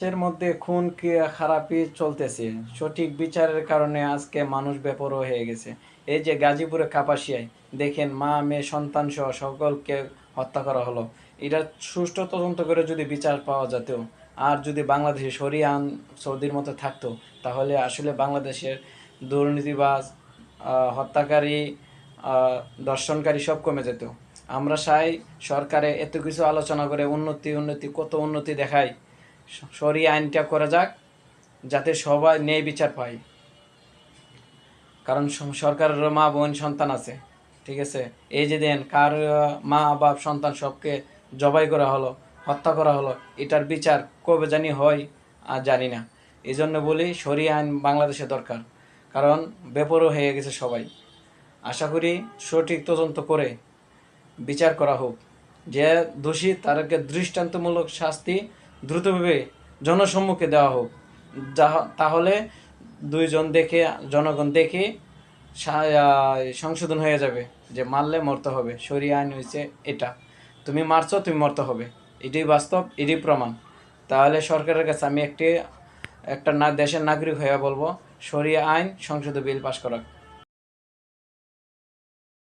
এর মধ্যে খুন খারাপি চলতেছে। সঠিক বিচারের কারণে আজকে মানুষ বেপরোয়া হয়ে গেছে। এই যে গাজীপুরে কাপাসিয়ায় দেখেন মা মেয়ে সন্তান সহ সকলকে হত্যা করা হলো। এটার সুষ্ঠু তদন্ত করে যদি বিচার পাওয়া যেত, আর যদি বাংলাদেশে শরিয়া আইন সৌদির মতো থাকতো, তাহলে আসলে বাংলাদেশের দুর্নীতিবাজ, হত্যাকারী, দর্শনকারী সব কমে যেত। আমরা চাই সরকারে এত কিছু আলোচনা করে উন্নতি উন্নতি কত উন্নতি দেখায়, শরিয়া আইনটা করা যাক যাতে সবাই ন্যায় বিচার পায়। কারণ সরকারেরও মা বোন সন্তান আছে, ঠিক আছে? এই যে দেন কার মা বাপ সন্তান সবকে জবাই করা হলো, হত্যা করা হলো, এটার বিচার কবে জানি হয় আর জানি না। এই জন্য বলি শরিয়া আইন বাংলাদেশে দরকার, কারণ বেপরোয়া হয়ে গেছে সবাই। আশা করি সঠিক তদন্ত করে বিচার করা হোক। যে দোষী তাদেরকে দৃষ্টান্তমূলক শাস্তি দ্রুতভাবে জনসম্মুখে দেওয়া হোক। তাহলে দুইজন দেখে, জনগণ দেখে সংশোধন হয়ে যাবে যে মারলে মরতে হবে। শরিয়া আইন হয়েছে এটা, তুমি মারছো তুমি মরতে হবে, এটাই বাস্তব, এটাই প্রমাণ। তাহলে সরকারের কাছে আমি একটা দেশের নাগরিক হয়ে বলবো শরিয়া আইন সংসদে বিল পাস করা।